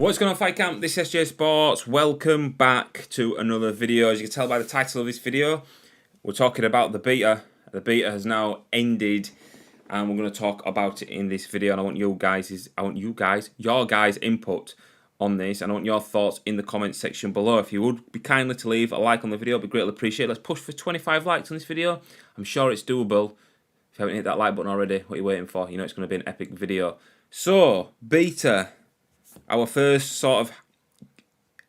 What's going on, Fight Camp? This is SJHSports. Welcome back to another video. As you can tell by the title of this video, we're talking about the beta. The beta has now ended, and we're going to talk about it in this video. And I want your guys' input on this. And I want your thoughts in the comments section below. If you would be kindly to leave a like on the video, it'd be greatly appreciated. Let's push for 25 likes on this video. I'm sure it's doable. If you haven't hit that like button already, what are you waiting for? You know it's going to be an epic video. So, beta. Our first sort of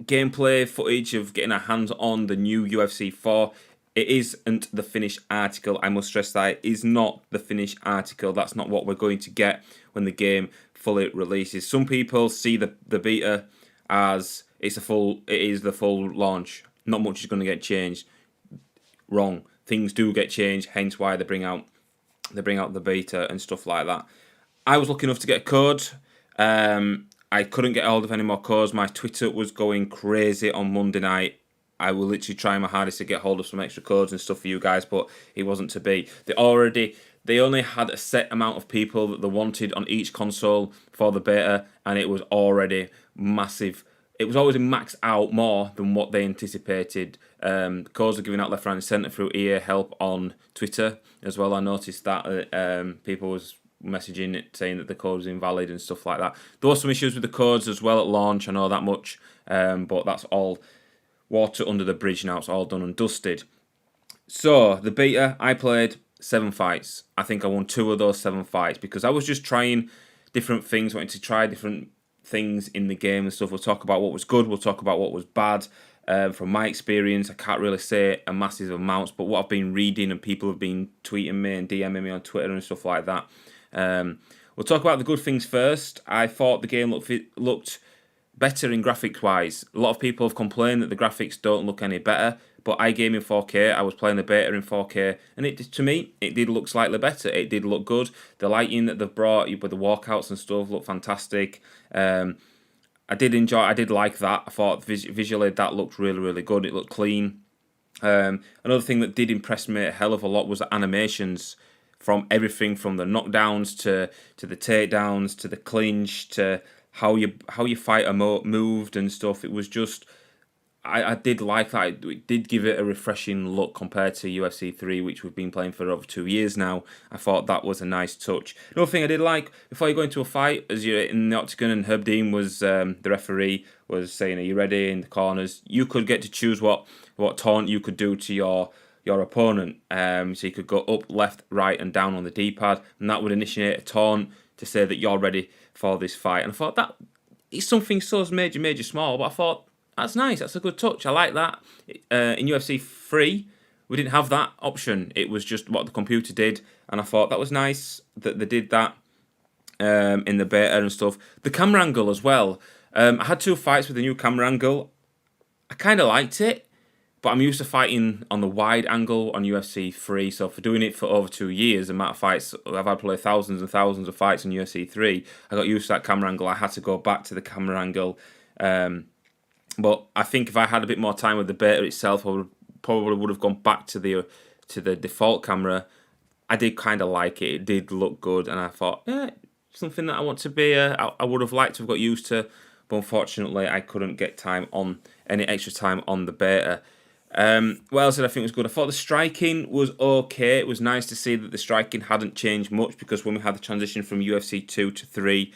gameplay footage of getting our hands on the new UFC 4. It isn't the finished article. I must stress that it is not the finished article. That's not what we're going to get when the game fully releases. Some people see the beta as it is the full launch. Not much is going to get changed. Wrong. Things do get changed, hence why they bring out the beta and stuff like that. I was lucky enough to get a code. I couldn't get hold of any more codes. My Twitter was going crazy on Monday night. I will literally try my hardest to get hold of some extra codes and stuff for you guys, but it wasn't to be. They only had a set amount of people that they wanted on each console for the beta, and it was already massive. It was always maxed out more than what they anticipated. Codes are giving out left, right, and centre through EA Help on Twitter as well. I noticed that people was messaging it saying that the code was invalid and stuff like that. There were some issues with the codes as well at launch, I know that much, but that's all water under the bridge now. It's all done and dusted. So the beta, I played 7 fights. I think I won 2 of those 7 fights because I was just trying different things, wanting to try different things in the game and stuff. We'll talk about what was good, we'll talk about what was bad. From my experience, I can't really say a massive amounts, but what I've been reading and people have been tweeting me and DMing me on Twitter and stuff like that. We'll talk about the good things first. I thought the game looked better in graphics wise. A lot of people have complained that the graphics don't look any better, but I game in 4K. I was playing the beta in 4K, and to me it did look slightly better. It did look good. The lighting that they've brought with the walkouts and stuff looked fantastic. I did like that. I thought visually that looked really good. It looked clean. Another thing that did impress me a hell of a lot was the animations. From everything from the knockdowns to the takedowns to the clinch to how your fighter moved and stuff. It was just I did like that. It did give it a refreshing look compared to UFC 3, which we've been playing for over 2 years now. I thought that was a nice touch. Another thing I did like, before you go into a fight, as you're in the octagon and Herb Dean was the referee was saying, "Are you ready?" in the corners. You could get to choose what taunt you could do to your opponent. So you could go up, left, right, and down on the D-pad, and that would initiate a taunt to say that you're ready for this fight. And I thought that it's something so major small, but I thought that's nice. That's a good touch. I like that. In UFC 3, we didn't have that option. It was just what the computer did, and I thought that was nice that they did that in the beta and stuff. The camera angle as well. I had 2 fights with the new camera angle. I kind of liked it. But I'm used to fighting on the wide angle on UFC 3, so for doing it for over 2 years, the amount of fights, I've had to play thousands and thousands of fights on UFC 3, I got used to that camera angle. I had to go back to the camera angle. But I think if I had a bit more time with the beta itself, I probably would have gone back to the default camera. I did kind of like it. It did look good, and I thought, yeah, something that I want to be, I would have liked to have got used to, but unfortunately I couldn't get any extra time on the beta. What else did I think was good? I thought the striking was okay. It was nice to see that the striking hadn't changed much, because when we had the transition from UFC 2 to 3,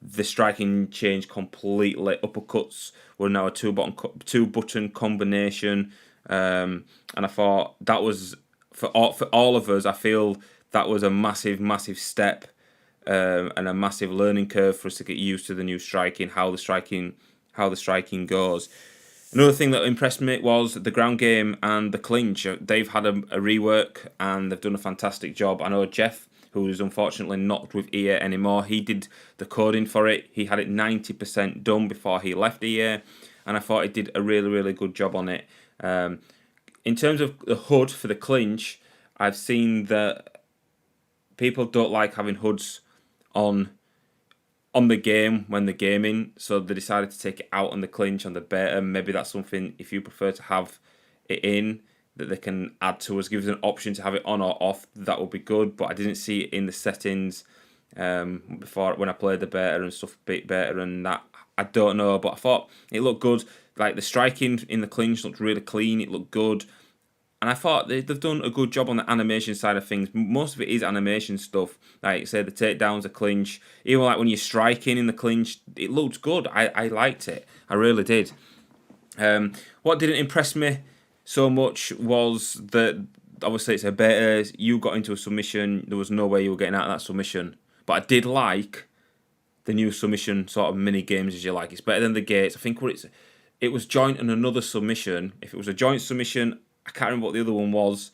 the striking changed completely. Uppercuts were now a two-button combination, and I thought that was for all of us. I feel that was a massive step and a massive learning curve for us to get used to the new striking, how the striking goes. Another thing that impressed me was the ground game and the clinch. They've had a rework and they've done a fantastic job. I know Jeff, who is unfortunately not with EA anymore, he did the coding for it. He had it 90% done before he left EA, and I thought he did a really good job on it. In terms of the HUD for the clinch, I've seen that people don't like having HUDs on the game when they're gaming, so they decided to take it out on the clinch on the beta. Maybe that's something, if you prefer to have it in, that they can add to us, give us an option to have it on or off. That would be good, but I didn't see it in the settings before when I played the beta and stuff, beta and that I don't know, but I thought it looked good. Like the striking in the clinch looked really clean. It looked good. And I thought they've done a good job on the animation side of things. Most of it is animation stuff. Like, say, the takedowns, the clinch. Even like when you're striking in the clinch, it looked good. I liked it. I really did. What didn't impress me so much was that, obviously, it's a beta. You got into a submission. There was no way you were getting out of that submission. But I did like the new submission sort of mini games, as you like. It's better than the gates. I think it was joint and another submission. If it was a joint submission, I can't remember what the other one was.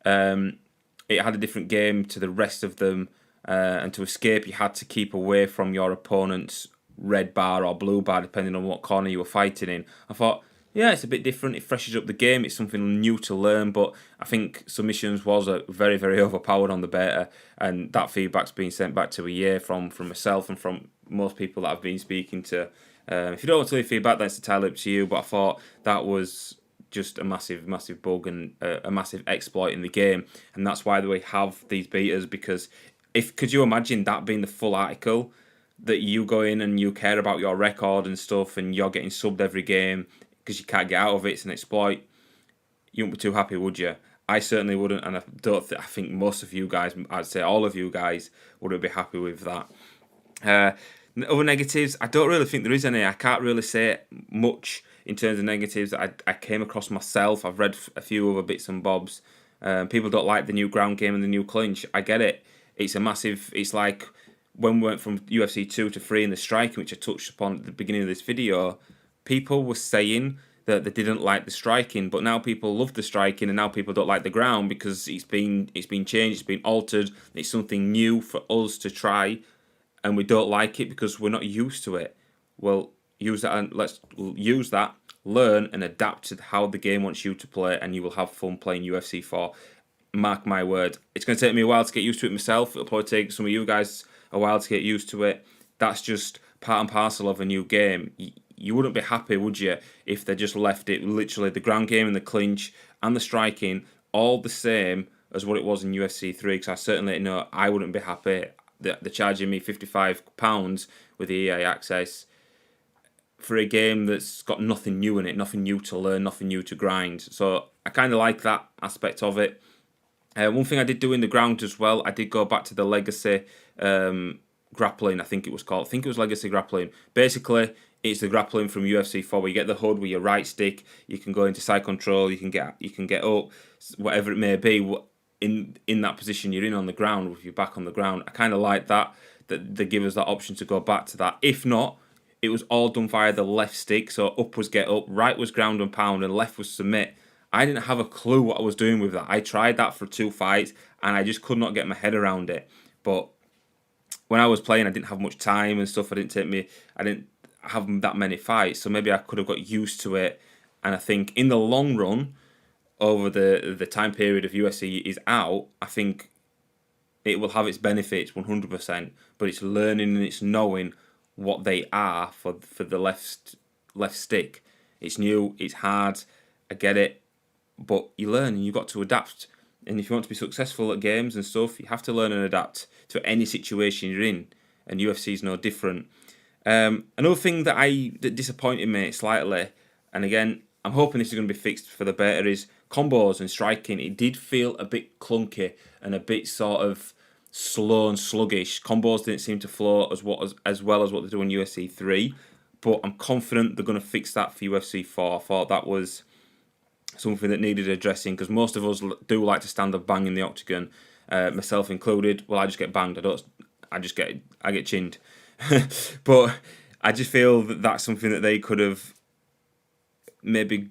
It had a different game to the rest of them, and to escape, you had to keep away from your opponent's red bar or blue bar, depending on what corner you were fighting in. I thought, yeah, it's a bit different. It freshens up the game. It's something new to learn, but I think submissions was very, very overpowered on the beta, and that feedback's been sent back to EA from myself and from most people that I've been speaking to. If you don't want to leave feedback, that's entirely up to you, but I thought that was just a massive, massive bug and a massive exploit in the game, and that's why we have these betas. Because could you imagine that being the full article, that you go in and you care about your record and stuff, and you're getting subbed every game because you can't get out of it? It's an exploit. You wouldn't be too happy, would you? I certainly wouldn't, and I think most of you guys, I'd say all of you guys, wouldn't be happy with that. Other negatives, I don't really think there is any. I can't really say much in terms of negatives that I came across myself. I've read a few other bits and bobs. People don't like the new ground game and the new clinch. I get it. It's a massive... It's like when we went from UFC 2 to 3 in the striking, which I touched upon at the beginning of this video, people were saying that they didn't like the striking, but now people love the striking, and now people don't like the ground because it's been changed, it's been altered. It's something new for us to try, and we don't like it because we're not used to it. Well, use that, and let's use that, learn and adapt to how the game wants you to play, and you will have fun playing UFC 4. Mark my word. It's going to take me a while to get used to it myself. It'll probably take some of you guys a while to get used to it. That's just part and parcel of a new game. You wouldn't be happy, would you, if they just left it literally the ground game and the clinch and the striking all the same as what it was in UFC 3? Because I certainly know I wouldn't be happy. They're charging me £55 with the EA access for a game that's got nothing new in it, nothing new to learn, nothing new to grind. So I kind of like that aspect of it. One thing I did do in the ground as well, I did go back to the Legacy Grappling, I think it was called. I think it was Legacy Grappling. Basically, it's the grappling from UFC 4 where you get the HUD with your right stick, you can go into side control, you can get up, whatever it may be, in that position you're in on the ground with your back on the ground. I kind of like that they give us that option to go back to that. If not, it was all done via the left stick, so up was get up, right was ground and pound, and left was submit. I didn't have a clue what I was doing with that. I tried that for 2 fights, and I just could not get my head around it. But when I was playing, I didn't have much time and stuff. I didn't have that many fights, so maybe I could have got used to it. And I think in the long run, over the time period of UFC is out, I think it will have its benefits 100%. But it's learning and it's knowing what they are for the left stick. It's new, it's hard, I get it, but you learn and you've got to adapt. And if you want to be successful at games and stuff, you have to learn and adapt to any situation you're in. And UFC is no different. Another thing that disappointed me slightly, and again, I'm hoping this is going to be fixed for the beta, is combos and striking. It did feel a bit clunky and a bit sort of slow and sluggish. Combos didn't seem to flow as well as what they do in UFC 3, but I'm confident they're going to fix that for UFC 4. I thought that was something that needed addressing, because most of us do like to stand up bang in the octagon, myself included. Well, I just get banged. I get chinned. But I just feel that that's something that they could have maybe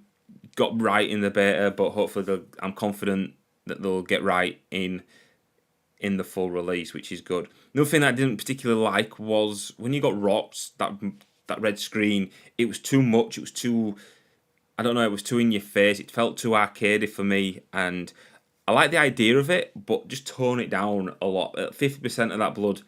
got right in the beta, but hopefully I'm confident that they'll get right in the full release, which is good. Another thing that I didn't particularly like was when you got rocked, that red screen, it was too much. It was too, I don't know, it was too in your face. It felt too arcadey for me, and I like the idea of it, but just tone it down a lot. 50% of that blood,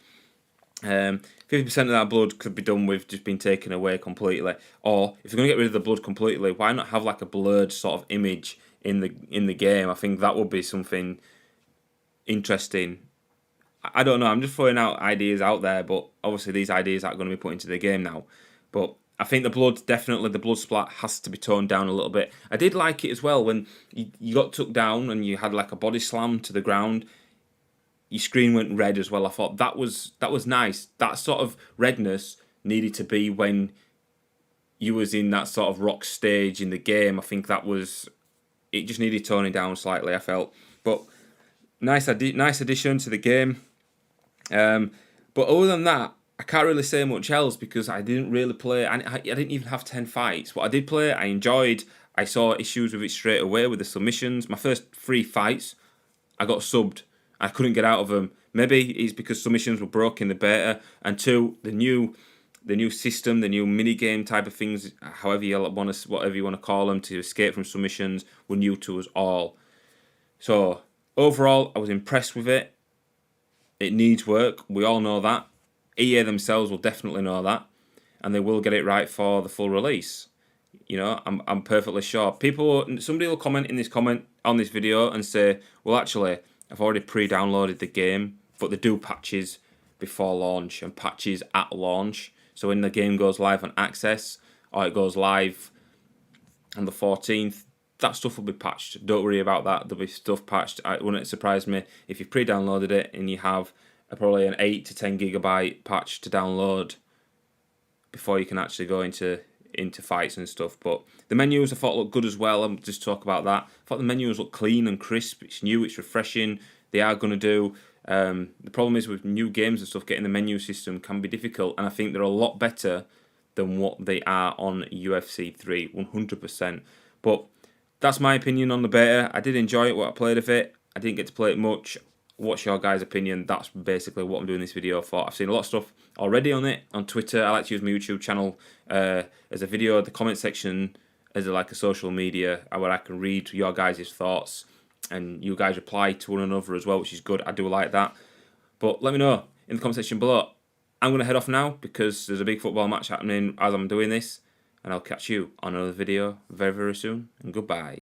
50% of that blood could be done with just being taken away completely. Or if you're going to get rid of the blood completely, why not have like a blurred sort of image in the game? I think that would be something interesting. I don't know, I'm just throwing out ideas out there, but obviously these ideas aren't going to be put into the game now. But I think the blood splat has to be toned down a little bit. I did like it as well when you got took down and you had like a body slam to the ground. Your screen went red as well. I thought that was nice. That sort of redness needed to be when you was in that sort of rock stage in the game. I think it just needed toning down slightly, I felt. But nice addition to the game. But other than that, I can't really say much else because I didn't really play. I didn't even have 10 fights. What I did play, I enjoyed. I saw issues with it straight away with the submissions. My first 3 fights, I got subbed. I couldn't get out of them. Maybe it's because submissions were broke in the beta, and 2, the new system, the new mini game type of things, whatever you want to call them, to escape from submissions, were new to us all. So overall, I was impressed with it. It needs work. We all know that. EA themselves will definitely know that, and they will get it right for the full release. You know, I'm perfectly sure. Somebody will comment in this comment on this video and say, well, actually, I've already pre-downloaded the game, but they do patches before launch and patches at launch. So when the game goes live on Access, or it goes live on the 14th, that stuff will be patched. Don't worry about that. There'll be stuff patched. It wouldn't surprise me if you pre-downloaded it and you have probably an 8 to 10 gigabyte patch to download before you can actually go into fights and stuff. But the menus I thought looked good as well. I'll just talk about that. I thought the menus look clean and crisp. It's new, it's refreshing. They are going to do. The problem is with new games and stuff, getting the menu system can be difficult, and I think they're a lot better than what they are on UFC 3, 100%. But that's my opinion on the beta. I did enjoy it, what I played of it. I didn't get to play it much. What's your guys' opinion? That's basically what I'm doing this video for. I've seen a lot of stuff already on it, on Twitter. I like to use my YouTube channel as a video, the comment section as like a social media where I can read your guys' thoughts, and you guys reply to one another as well, which is good. I do like that. But let me know in the comment section below. I'm going to head off now because there's a big football match happening as I'm doing this, and I'll catch you on another video very, very soon, and goodbye.